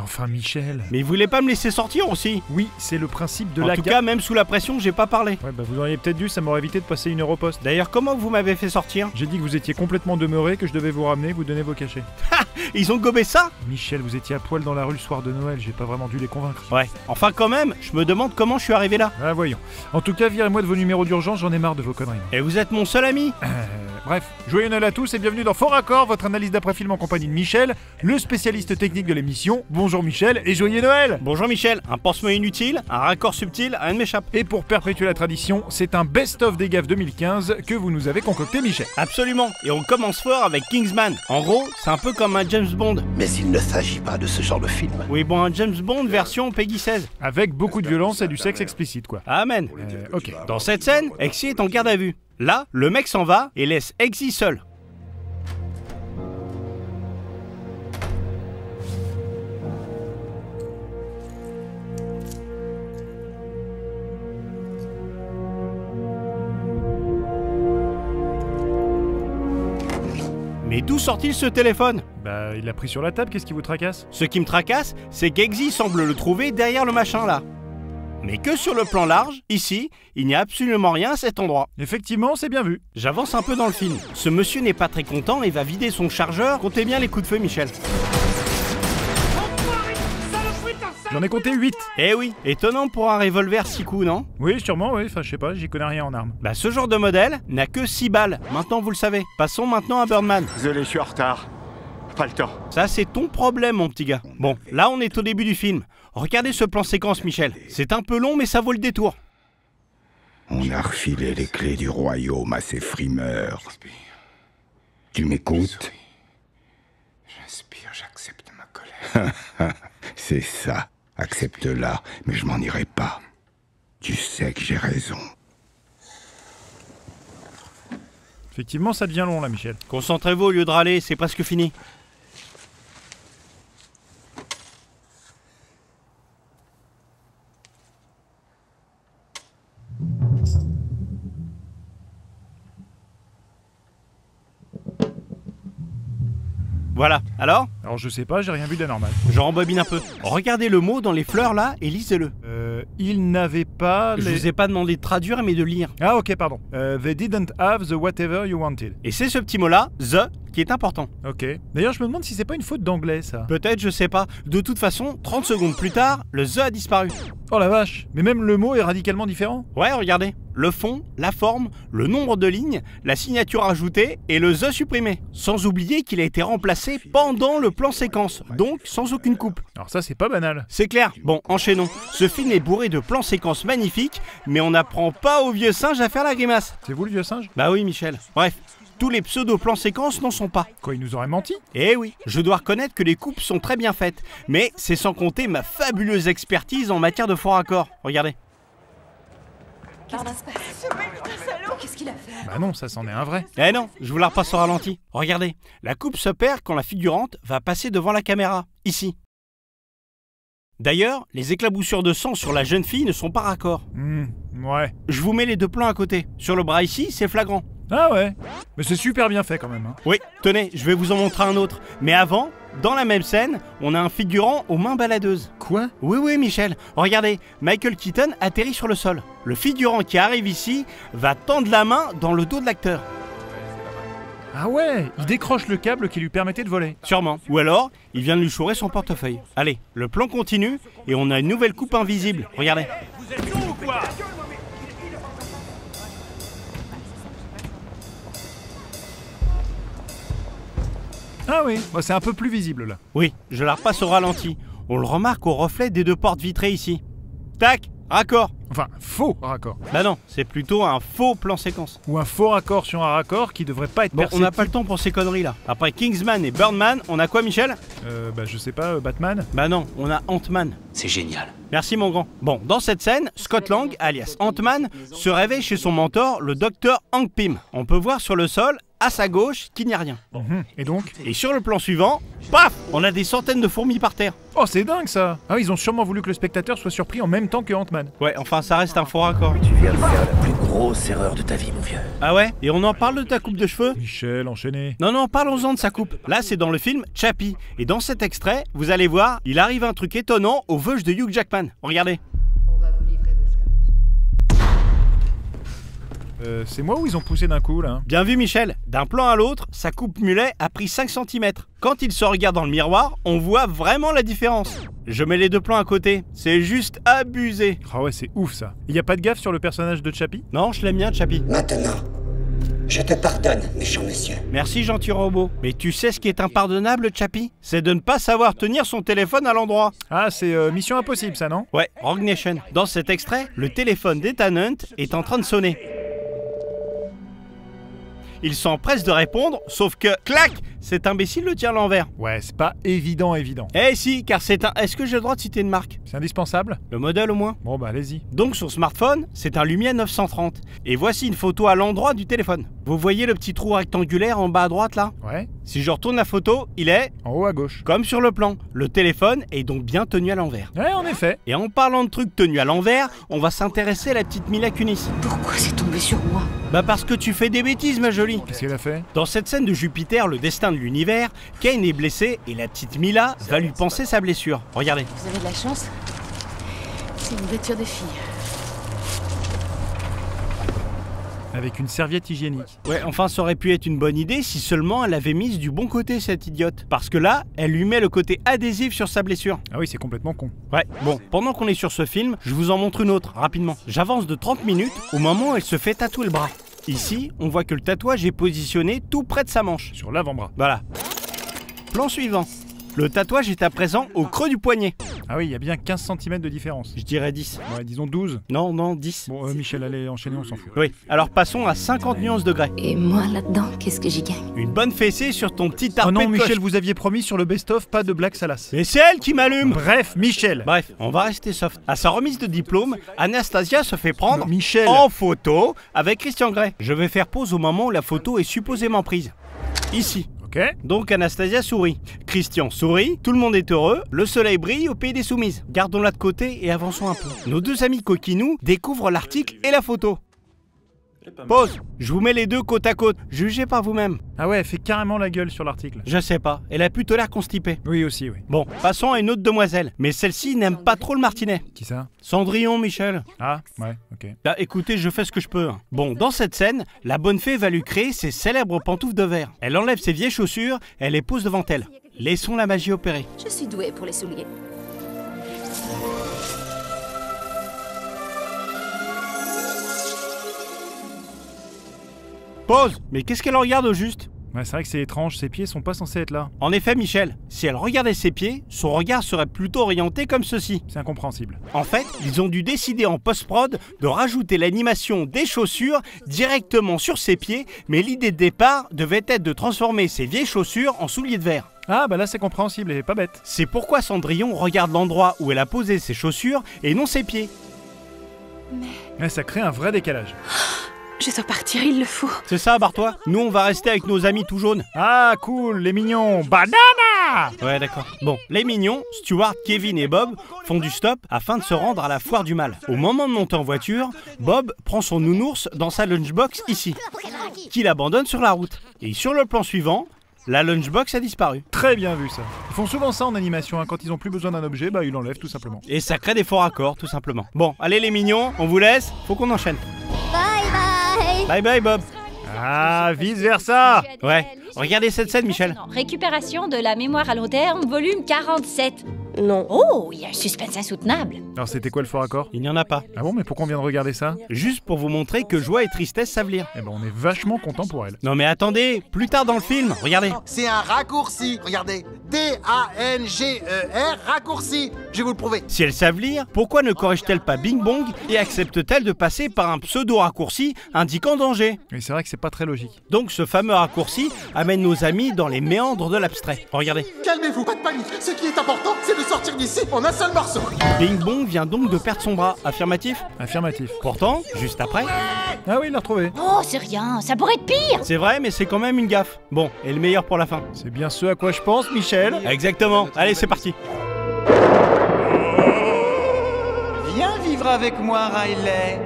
Enfin, Michel. Mais vous voulez pas me laisser sortir aussi? Oui, c'est le principe de En la tout cas, même sous la pression, j'ai pas parlé. Ouais, bah vous auriez peut-être dû, ça m'aurait évité de passer une heure au poste. D'ailleurs, comment vous m'avez fait sortir? J'ai dit que vous étiez complètement demeuré, que je devais vous ramener, vous donner vos cachets. Ils ont gobé ça? Michel, vous étiez à poil dans la rue le soir de Noël, j'ai pas vraiment dû les convaincre. Ouais. Enfin quand même, je me demande comment je suis arrivé là. Ah voyons. En tout cas, virez-moi de vos numéros d'urgence, j'en ai marre de vos conneries. Et vous êtes mon seul ami? Bref, joyeux Noël à tous et bienvenue dans Fort Raccord, votre analyse d'après-film en compagnie de Michel, le spécialiste technique de l'émission. Bonjour Michel et joyeux Noël! Bonjour Michel, un pansement inutile, un raccord subtil, rien ne m'échappe. Et pour perpétuer la tradition, c'est un best-of des gaffes 2015 que vous nous avez concocté Michel. Absolument, et on commence fort avec Kingsman. En gros, c'est un peu comme un James Bond. Mais il ne s'agit pas de ce genre de film. Oui bon, un James Bond version Peggy 16. Avec beaucoup de violence et du sexe explicite quoi. Amen. Ok. Dans cette scène, Exy est en garde à vue. Là, le mec s'en va et laisse Exy seul. Mais d'où sort-il ce téléphone? Bah, il l'a pris sur la table, qu'est-ce qui vous tracasse? Ce qui me tracasse, c'est qu'Exy semble le trouver derrière le machin là. Mais que sur le plan large, ici, il n'y a absolument rien à cet endroit. Effectivement, c'est bien vu. J'avance un peu dans le film. Ce monsieur n'est pas très content et va vider son chargeur. Comptez bien les coups de feu, Michel. J'en ai compté 8. Eh oui, étonnant pour un revolver 6 coups, non? Oui, sûrement, oui, enfin je sais pas, j'y connais rien en armes. Bah ce genre de modèle n'a que 6 balles. Maintenant vous le savez. Passons maintenant à Birdman. Désolé, je suis en retard. Pas le temps. Ça c'est ton problème mon petit gars. Bon, là on est au début du film. Regardez ce plan séquence Michel. C'est un peu long mais ça vaut le détour. On a refilé les clés du royaume à ces frimeurs. Tu m'écoutes? J'inspire, j'accepte ma colère. C'est ça. Accepte-la, mais je m'en irai pas. Tu sais que j'ai raison. Effectivement, ça devient long là, Michel. Concentrez-vous au lieu de râler, c'est presque fini. Voilà, alors? Alors je sais pas, j'ai rien vu d'anormal. Je rembobine un peu. Regardez le mot dans les fleurs là et lisez-le. Il n'avait pas Je vous ai pas demandé de traduire mais de lire. Ah ok, pardon. They didn't have the whatever you wanted. Et c'est ce petit mot là, the, qui est important. Ok. D'ailleurs, je me demande si c'est pas une faute d'anglais, ça. Peut-être, je sais pas. De toute façon, 30 secondes plus tard, le the a disparu. Oh la vache. Mais même le mot est radicalement différent. Ouais, regardez. Le fond, la forme, le nombre de lignes, la signature ajoutée et le the supprimé. Sans oublier qu'il a été remplacé pendant le plan séquence, donc sans aucune coupe. Alors ça, c'est pas banal. C'est clair. Bon, enchaînons. Ce film est bourré de plans séquences magnifiques, mais on n'apprend pas au vieux singe à faire la grimace. C'est vous le vieux singe? Bah oui, Michel. Bref. Tous les pseudo-plans séquences n'en sont pas. Quoi, il nous aurait menti? Eh oui, je dois reconnaître que les coupes sont très bien faites, mais c'est sans compter ma fabuleuse expertise en matière de fort raccord. Regardez. Qu'est-ce qui se passe? Qu'est-ce qu'il a fait? Bah non, ça c'en est un vrai. Eh non, je vous la repasse au ralenti. Regardez, la coupe se perd quand la figurante va passer devant la caméra, ici. D'ailleurs, les éclaboussures de sang sur la jeune fille ne sont pas raccords. Ouais. Je vous mets les deux plans à côté. Sur le bras ici, c'est flagrant. Ah ouais. Mais c'est super bien fait quand même. Hein. Oui, tenez, je vais vous en montrer un autre. Mais avant, dans la même scène, on a un figurant aux mains baladeuses. Quoi? Oui, Michel. Regardez, Michael Keaton atterrit sur le sol. Le figurant qui arrive ici va tendre la main dans le dos de l'acteur. Ah ouais, il décroche le câble qui lui permettait de voler. Sûrement. Ou alors, il vient de lui chourer son portefeuille. Allez, le plan continue et on a une nouvelle coupe invisible. Regardez. Vous êtes fous ou quoi? Ah oui, bah, c'est un peu plus visible là. Oui, je la repasse au ralenti. On le remarque au reflet des deux portes vitrées ici. Tac, raccord. Enfin, faux raccord. Bah non, c'est plutôt un faux plan séquence. Ou un faux raccord sur un raccord qui devrait pas être Bon, on perceptible. n'a pas le temps pour ces conneries là. Après Kingsman et Birdman, on a quoi Michel? Bah je sais pas, Batman. Bah non, on a Ant-Man. C'est génial. Merci mon grand. Bon, dans cette scène, Scott Lang, alias Ant-Man, se réveille chez son mentor, le docteur Hank Pym. On peut voir sur le sol à sa gauche qu'il n'y a rien. Et donc? Et sur le plan suivant, paf, on a des centaines de fourmis par terre. Oh, c'est dingue ça! Ah, ils ont sûrement voulu que le spectateur soit surpris en même temps que Ant-Man. Ouais, enfin ça reste un faux raccord. Tu viens de faire la plus grosse erreur de ta vie, mon vieux. Ah ouais? Et on en parle de ta coupe de cheveux? Michel, enchaîné. Non, parlons-en de sa coupe. Là, c'est dans le film Chappie. Et dans cet extrait, vous allez voir, il arrive un truc étonnant aux veuches de Hugh Jackman. Regardez. C'est moi ou ils ont poussé d'un coup là? Bien vu, Michel. D'un plan à l'autre, sa coupe mulet a pris 5 cm. Quand il se regarde dans le miroir, on voit vraiment la différence. Je mets les deux plans à côté. C'est juste abusé. Ah ouais, c'est ouf ça. Y a pas de gaffe sur le personnage de Chappie? Non, je l'aime bien, Chappie. Maintenant, je te pardonne, méchant monsieur. Merci, gentil robot. Mais tu sais ce qui est impardonnable, Chappie? C'est de ne pas savoir tenir son téléphone à l'endroit. Ah, c'est Mission Impossible ça, non? Ouais, Rogue Nation. Dans cet extrait, le téléphone d'Ethan Hunt est en train de sonner. Il s'empresse de répondre, sauf que, clac, cet imbécile le tient à l'envers. Ouais, c'est pas évident. Eh si, car c'est un... Est-ce que j'ai le droit de citer une marque? C'est indispensable? Le modèle au moins? Bon bah allez-y. Donc son smartphone, c'est un Lumia 930. Et voici une photo à l'endroit du téléphone. Vous voyez le petit trou rectangulaire en bas à droite là? Ouais. Si je retourne la photo, il est... En haut à gauche. Comme sur le plan. Le téléphone est donc bien tenu à l'envers. Ouais, en effet. Et en parlant de trucs tenus à l'envers, on va s'intéresser à la petite Mila Kunis. Pourquoi c'est tombé sur moi? Bah parce que tu fais des bêtises, ma jolie. Qu'est-ce qu'elle a fait? Dans cette scène de Jupiter, le destin de l'univers, Kane est blessé et la petite Mila va lui panser sa blessure. Regardez. Vous avez de la chance. C'est une voiture de fille. Avec une serviette hygiénique. Ouais, enfin ça aurait pu être une bonne idée si seulement elle avait mise du bon côté, cette idiote. Parce que là, elle lui met le côté adhésif sur sa blessure. Ah oui, c'est complètement con. Ouais, bon, pendant qu'on est sur ce film, je vous en montre une autre, rapidement. J'avance de 30 minutes au moment où elle se fait tatouer le bras. Ici, on voit que le tatouage est positionné tout près de sa manche. Sur l'avant-bras. Voilà. Plan suivant. Le tatouage est à présent au creux du poignet. Ah oui, il y a bien 15 cm de différence. Je dirais 10. Ouais, disons 12. Non, 10. Bon, Michel, allez, enchaîner, on s'en fout. Oui, alors passons à 50 nuances degrés. Et moi là-dedans, qu'est-ce que j'y gagne? Une bonne fessée sur ton petit Oh arpège. non, de Michel, coche. vous aviez promis sur le best-of pas de blague salace. Mais c'est elle qui m'allume. Bref, Michel. Bref, on va rester soft. À sa remise de diplôme, Anastasia se fait prendre Michel. en photo avec Christian Grey. Je vais faire pause au moment où la photo est supposément prise. Ici. Ok. Donc Anastasia sourit, Christian sourit, tout le monde est heureux, le soleil brille au pays des soumises. Gardons-la de côté et avançons un peu. Nos deux amis coquinous découvrent l'article et la photo. Pause. Je vous mets les deux côte à côte, jugez par vous-même. Ah ouais, elle fait carrément la gueule sur l'article. Je sais pas, elle a plutôt l'air constipée. Oui, aussi, oui. Bon, passons à une autre demoiselle. Mais celle-ci n'aime pas trop le martinet. Qui ça? Cendrillon, Michel. Ah, ouais, ok. Là, écoutez, je fais ce que je peux. Bon, dans cette scène, la bonne fée va lui créer ses célèbres pantoufles de verre. Elle enlève ses vieilles chaussures, elle les pose devant elle. Laissons la magie opérer. Je suis douée pour les souliers. Pause. Mais qu'est-ce qu'elle regarde au juste? Ouais, c'est vrai que c'est étrange, ses pieds sont pas censés être là. En effet, Michel, si elle regardait ses pieds, son regard serait plutôt orienté comme ceci. C'est incompréhensible. En fait, ils ont dû décider en post-prod de rajouter l'animation des chaussures directement sur ses pieds, mais l'idée de départ devait être de transformer ses vieilles chaussures en souliers de verre. Ah, bah là c'est compréhensible, elle est pas bête. C'est pourquoi Cendrillon regarde l'endroit où elle a posé ses chaussures et non ses pieds. Ouais, ça crée un vrai décalage. Je dois partir, il le faut. C'est ça, barre-toi. Nous, on va rester avec nos amis tout jaunes. Ah, cool, les mignons. Banana! Ouais, d'accord. Bon, les mignons, Stuart, Kevin et Bob font du stop afin de se rendre à la foire du mal. Au moment de monter en voiture, Bob prend son nounours dans sa lunchbox ici, qu'il abandonne sur la route. Et sur le plan suivant, la lunchbox a disparu. Très bien vu ça. Ils font souvent ça en animation, hein. Quand ils ont plus besoin d'un objet, bah ils l'enlèvent tout simplement. Et ça crée des faux raccords, tout simplement. Bon, allez les mignons, on vous laisse, faut qu'on enchaîne. Bye bye. Bye bye Bob. Ah, vice versa. Ouais, regardez cette scène, Michel. Récupération de la mémoire à long terme, volume 47. Non. Oh, il y a un suspense insoutenable. Alors c'était quoi le fort accord? Il n'y en a pas. Ah bon, mais pourquoi on vient de regarder ça? Juste pour vous montrer que joie et tristesse savent lire. Eh ben on est vachement content pour elle. Non mais attendez, plus tard dans le film, regardez. C'est un raccourci, regardez. D-A-N-G-E-R, raccourci. Je vais vous le prouver. Si elles savent lire, pourquoi ne corrigent-elles pas Bing Bong et acceptent-elles de passer par un pseudo-raccourci indiquant danger? Mais c'est vrai que c'est pas très logique. Donc ce fameux raccourci amène nos amis dans les méandres de l'abstrait. Regardez. Calmez-vous, pas de panique. Ce qui est important, c'est de sortir sortir d'ici en un seul morceau. Bing Bong vient donc de perdre son bras, affirmatif? Affirmatif. Pourtant, juste après... Ah oui, il l'a retrouvé. Oh, c'est rien, ça pourrait être pire. C'est vrai, mais c'est quand même une gaffe. Bon, et le meilleur pour la fin. C'est bien ce à quoi je pense, Michel. Exactement. Allez, c'est parti. Viens vivre avec moi, Riley.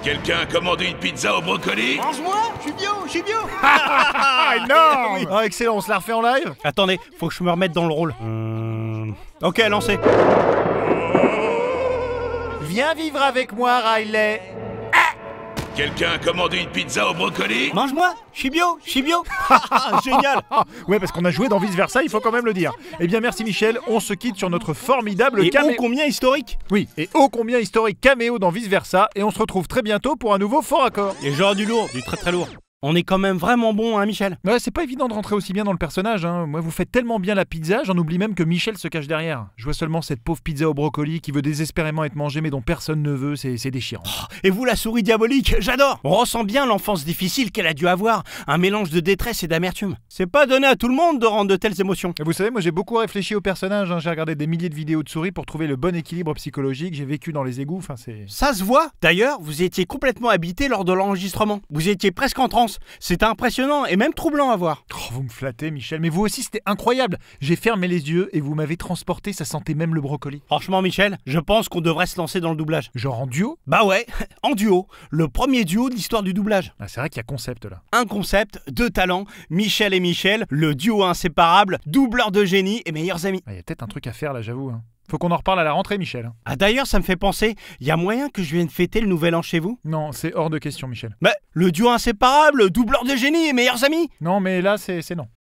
Quelqu'un a commandé une pizza au brocoli? Mange-moi, je suis bio. Ah, énorme. Ah, excellent, on se la refait en live. Attendez, faut que je me remette dans le rôle. Ok, lancez. Viens vivre avec moi, Riley. Quelqu'un a commandé une pizza au brocoli? Mange-moi, je suis bio. Génial. Ouais, parce qu'on a joué dans Vice Versa, il faut quand même le dire. Eh bien, merci Michel, on se quitte sur notre formidable Et caméo. ô combien historique. Oui, et ô combien historique caméo dans Vice Versa, et on se retrouve très bientôt pour un nouveau Fort Accord. Et genre du lourd, du très très lourd. On est quand même vraiment bon, hein, Michel? Ouais, c'est pas évident de rentrer aussi bien dans le personnage, hein. Moi, vous faites tellement bien la pizza, j'en oublie même que Michel se cache derrière. Je vois seulement cette pauvre pizza au brocoli qui veut désespérément être mangée, mais dont personne ne veut, c'est déchirant. Et vous, la souris diabolique, j'adore. On ressent bien l'enfance difficile qu'elle a dû avoir, un mélange de détresse et d'amertume. C'est pas donné à tout le monde de rendre de telles émotions. Et vous savez, moi j'ai beaucoup réfléchi au personnage, hein. J'ai regardé des milliers de vidéos de souris pour trouver le bon équilibre psychologique, j'ai vécu dans les égouts, enfin c'est... Ça se voit. D'ailleurs, vous étiez complètement habité lors de l'enregistrement. Vous étiez presque en transe. C'était impressionnant et même troublant à voir. Oh, vous me flattez Michel, mais vous aussi c'était incroyable. J'ai fermé les yeux et vous m'avez transporté, ça sentait même le brocoli. Franchement, Michel, je pense qu'on devrait se lancer dans le doublage. Genre en duo? Bah ouais, en duo. Le premier duo de l'histoire du doublage. Ah, c'est vrai qu'il y a concept là. Un concept, deux talents, Michel et Michel, le duo inséparable, doubleur de génie et meilleurs amis. Il y a peut-être un truc à faire là, j'avoue. Hein. Faut qu'on en reparle à la rentrée, Michel. Ah d'ailleurs, ça me fait penser, il y a moyen que je vienne fêter le nouvel an chez vous? Non, c'est hors de question, Michel. Bah, le duo inséparable, doubleur de génie et meilleurs amis. Non, mais là, c'est non.